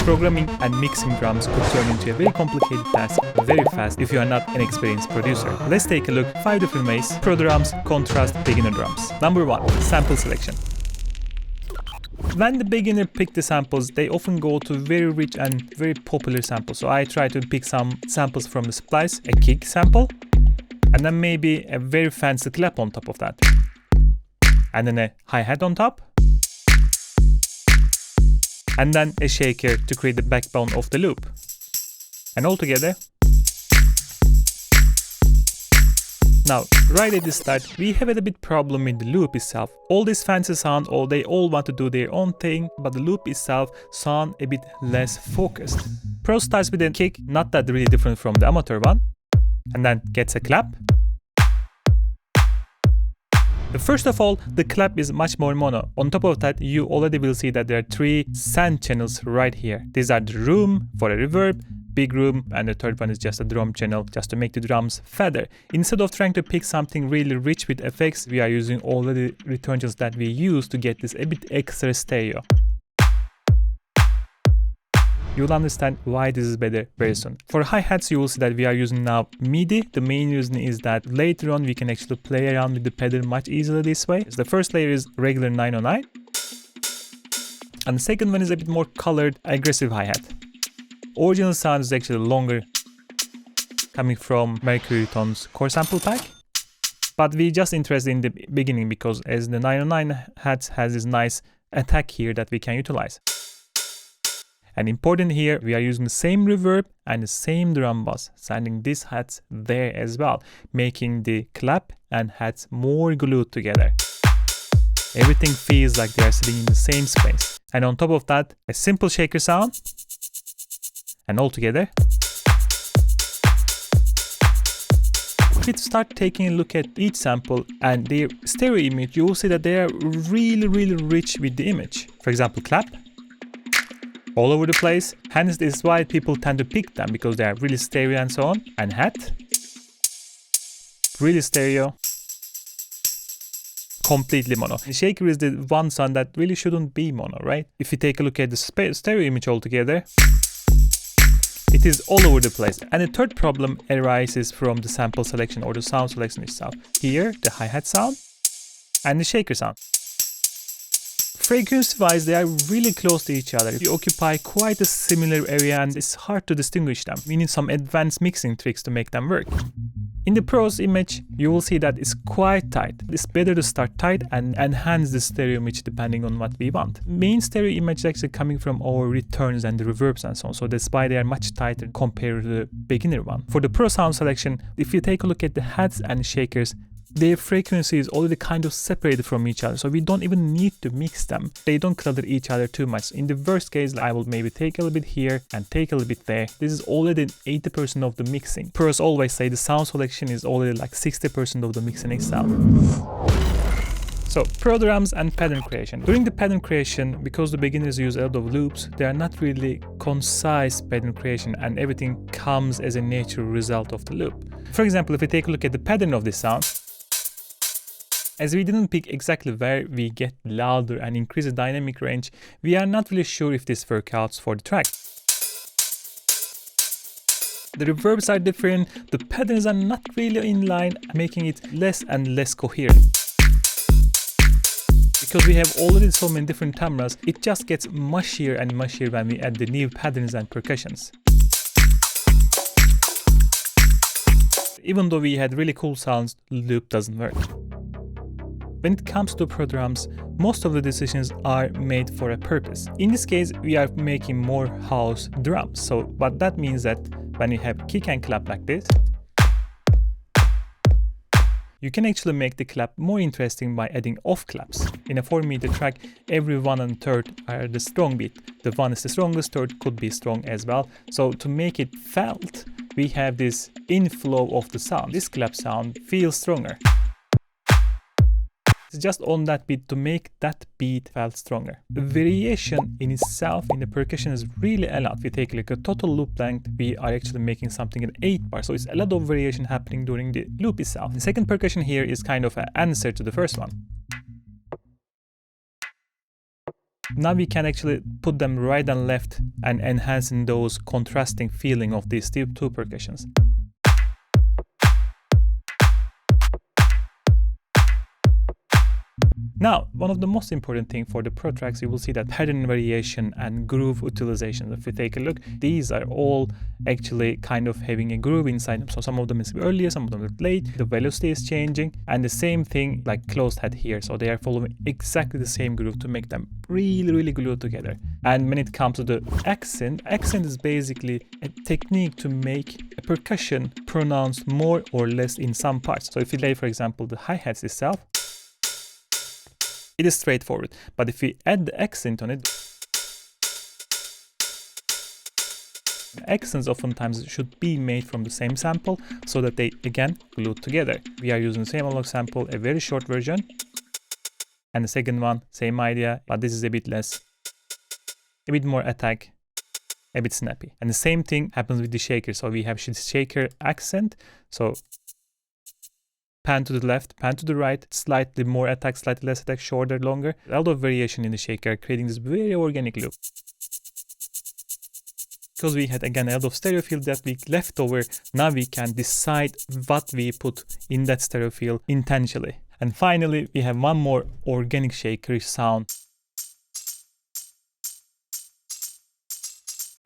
Programming and mixing drums could turn into a very complicated task very fast if you are not an experienced producer. Let's take a look 5 different ways pro drums contrast beginner drums. Number 1. Sample selection. When the beginner pick the samples, they often go to very rich and very popular samples. So I try to pick some samples from the splice, a kick sample, and then maybe a very fancy clap on top of that. And then a hi-hat on top. And then a shaker to create the backbone of the loop. And all together. Now, right at the start, we have a bit problem with the loop itself. All this fancy sound, they all want to do their own thing, but the loop itself sound a bit less focused. Pro starts with a kick, not that really different from the amateur one, and then gets a clap. First of all, the clap is much more mono. On top of that, you already will see that there are 3 sand channels right here. These are the room for a reverb, big room, and the third one is just a drum channel just to make the drums fatter. Instead of trying to pick something really rich with effects, we are using all the return channels that we use to get this a bit extra stereo. You'll understand why this is better very soon. For hi-hats, you will see that we are using now MIDI. The main reason is that later on we can actually play around with the pedal much easier this way. So the first layer is regular 909. And the second one is a bit more colored, aggressive hi-hat. Original sound is actually longer, coming from Mercury Tone's core sample pack. But we just interested in the beginning because as the 909 hats has this nice attack here that we can utilize. And important here, we are using the same reverb and the same drum bass, sending these hats there as well, making the clap and hats more glued together. Everything feels like they are sitting in the same space. And on top of that, a simple shaker sound. And all together. If you start taking a look at each sample and their stereo image, you will see that they are really rich with the image. For example, clap. All over the place. Hence, this is why people tend to pick them, because they are really stereo and so on. And hat. Really stereo. Completely mono. The shaker is the one sound that really shouldn't be mono, right? If you take a look at the stereo image altogether, it is all over the place. And the third problem arises from the sample selection or the sound selection itself. Here, the hi-hat sound and the shaker sound. Frequency-wise, they are really close to each other. You occupy quite a similar area and it's hard to distinguish them. We need some advanced mixing tricks to make them work. In the pros image, you will see that it's quite tight. It's better to start tight and enhance the stereo image depending on what we want. Main stereo image is actually coming from our returns and the reverbs and so on. So that's why they are much tighter compared to the beginner one. For the pro sound selection, if you take a look at the hats and shakers, their frequency is already kind of separated from each other, so we don't even need to mix them. They don't clutter each other too much. In the worst case, I will maybe take a little bit here and take a little bit there. This is already 80% of the mixing. Pros always say the sound selection is already like 60% of the mixing itself. So, pro drums and pattern creation. During the pattern creation, because the beginners use a lot of loops, they are not really concise pattern creation and everything comes as a natural result of the loop. For example, if we take a look at the pattern of this sound, as we didn't pick exactly where we get louder and increase the dynamic range, we are not really sure if this works out for the track. The reverbs are different, the patterns are not really in line, making it less and less coherent. Because we have already so many different timbres, it just gets mushier and mushier when we add the new patterns and percussions. Even though we had really cool sounds, the loop doesn't work. When it comes to pro drums, most of the decisions are made for a purpose. In this case, we are making more house drums. So what that means that when you have kick and clap like this, you can actually make the clap more interesting by adding off claps. In a 4-meter track, every 1 1/3 are the strong beat. The 1 is the strongest, 3rd could be strong as well. So to make it felt, we have this inflow of the sound. This clap sound feels stronger. Just on that beat to make that beat felt stronger. The variation in itself in the percussion is really a lot. If we take a look at total loop length, we are actually making something in 8 bars. So it's a lot of variation happening during the loop itself. The second percussion here is kind of an answer to the first one. Now we can actually put them right and left and enhancing those contrasting feeling of these two percussions. Now, one of the most important things for the Pro tracks, you will see that pattern variation and groove utilization. If you take a look, these are all actually kind of having a groove inside them. So some of them is earlier, some of them is late, the velocity is changing, and the same thing like closed head here. So they are following exactly the same groove to make them really glued together. And when it comes to the accent is basically a technique to make a percussion pronounced more or less in some parts. So if you play, for example, the hi-hats itself, it is straightforward, but if we add the accent on it, accents oftentimes should be made from the same sample so that they again glue together. We are using the same analog sample, a very short version, and the second one, same idea, but this is a bit less, a bit more attack, a bit snappy. And the same thing happens with the shaker. So we have shaker accent, so pan to the left, pan to the right, slightly more attack, slightly less attack, shorter, longer. A lot of variation in the shaker, creating this very organic loop. Because we had again a lot of stereo field that we left over, now we can decide what we put in that stereo field intentionally. And finally, we have one more organic shaker sound.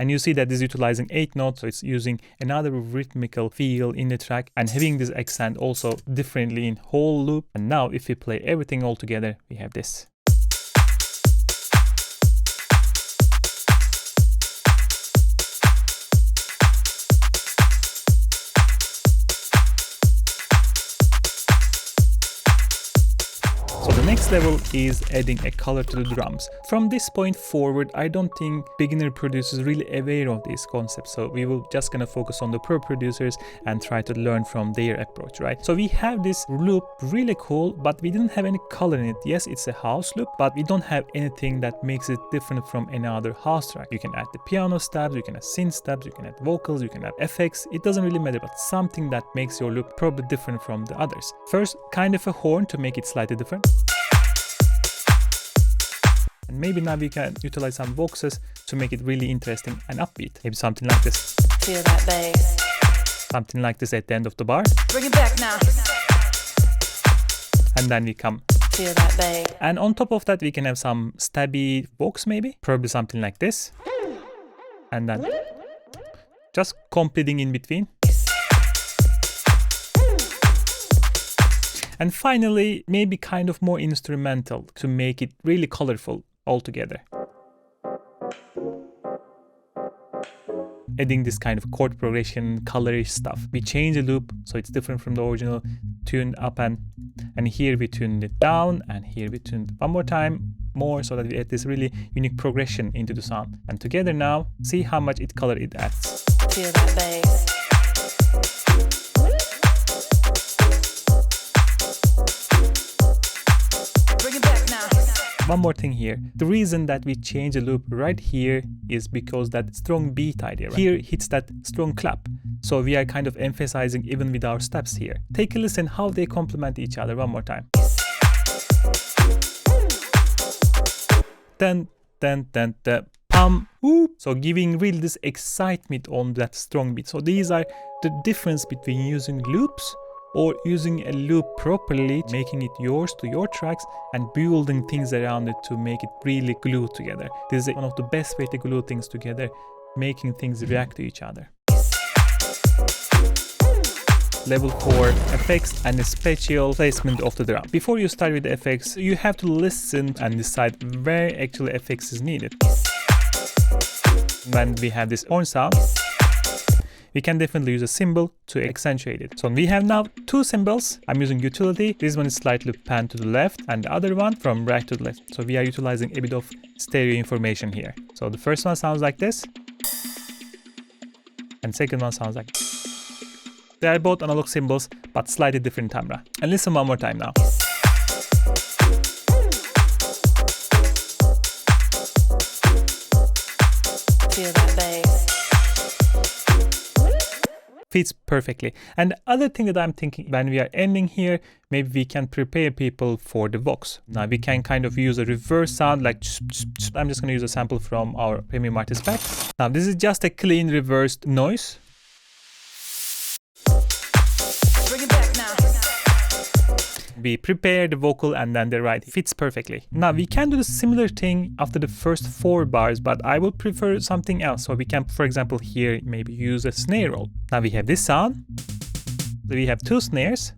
And you see that this is utilizing 8 notes, so it's using another rhythmical feel in the track and having this accent also differently in whole loop. And now if we play everything all together, we have this. Next level is adding a color to the drums. From this point forward, I don't think beginner producers really aware of these concepts. So we will just gonna focus on the pro producers and try to learn from their approach, right? So we have this loop, really cool, but we didn't have any color in it. Yes, it's a house loop, but we don't have anything that makes it different from any other house track. You can add the piano stabs, you can add synth stabs, you can add vocals, you can add effects. It doesn't really matter, but something that makes your loop probably different from the others. First, kind of a horn to make it slightly different. And maybe now we can utilize some voxes to make it really interesting and upbeat. Maybe something like this. Feel that bass. Something like this at the end of the bar. Bring it back now. And then we come. Feel that bass. And on top of that, we can have some stabby vox maybe. Probably something like this. And then just completing in between. And finally, maybe kind of more instrumental to make it really colorful altogether. Adding this kind of chord progression, colorish stuff. We change the loop so it's different from the original, tuned up and here we tuned it down, and here we tuned one more time more so that we add this really unique progression into the sound. And together now, see how much color it adds. Feel that bass. One more thing here. The reason that we change the loop right here is because that strong beat idea. Right? Here hits that strong clap. So we are kind of emphasizing even with our steps here. Take a listen how they complement each other one more time. Dun, dun, dun, dun, pum, whoop. So giving really this excitement on that strong beat. So these are the difference between using loops or using a loop properly, making it yours to your tracks and building things around it to make it really glue together. This is one of the best way to glue things together, making things react to each other. Level 4, effects and the spatial placement of the drum. Before you start with the effects, you have to listen and decide where actually effects is needed. When we have this horn sound, we can definitely use a cymbal to accentuate it. So we have now 2 cymbals. I'm using utility. This one is slightly pan to the left and the other one from right to the left. So we are utilizing a bit of stereo information here. So the first one sounds like this. And second one sounds like this. They are both analog cymbals, but slightly different timbre. And listen one more time now. Feel that bass. fits perfectly. And the other thing that I'm thinking, when we are ending here, maybe we can prepare people for the Vox. Now we can kind of use a reverse sound like I'm just going to use a sample from our Premium Artist Pack. Now this is just a clean reversed noise. Bring it back now. We prepare the vocal and then the ride fits perfectly. Now we can do the similar thing after the first 4 bars, but I would prefer something else. So we can, for example, here maybe use a snare roll. Now we have this sound. We have 2 snares.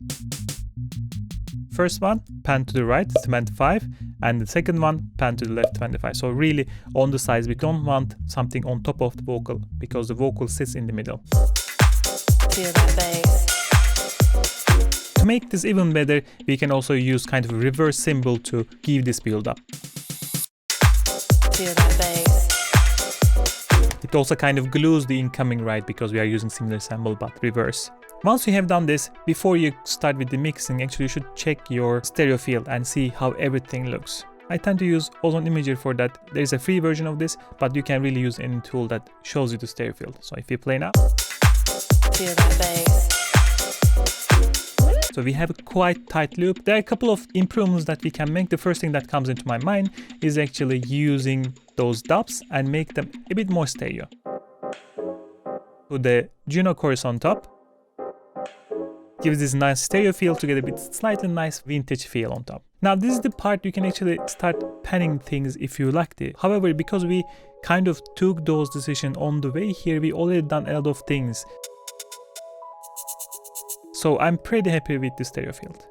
First one, pan to the right, 25, and the second one, pan to the left, 25. So really on the sides, we don't want something on top of the vocal because the vocal sits in the middle. Feel that bass. To make this even better, we can also use kind of a reverse cymbal to give this build up. Feel that bass. It also kind of glues the incoming ride because we are using similar cymbal but reverse. Once you have done this, before you start with the mixing, actually you should check your stereo field and see how everything looks. I tend to use Ozone Imager for that. There's a free version of this, but you can really use any tool that shows you the stereo field. So if you play now. Feel that bass. So we have a quite tight loop. There are a couple of improvements that we can make. The first thing that comes into my mind is actually using those dubs and make them a bit more stereo. Put the Juno chorus on top. Gives this nice stereo feel together with slightly nice vintage feel on top. Now this is the part you can actually start panning things if you like it. However, because we kind of took those decisions on the way here, we already done a lot of things. So I'm pretty happy with the stereo field.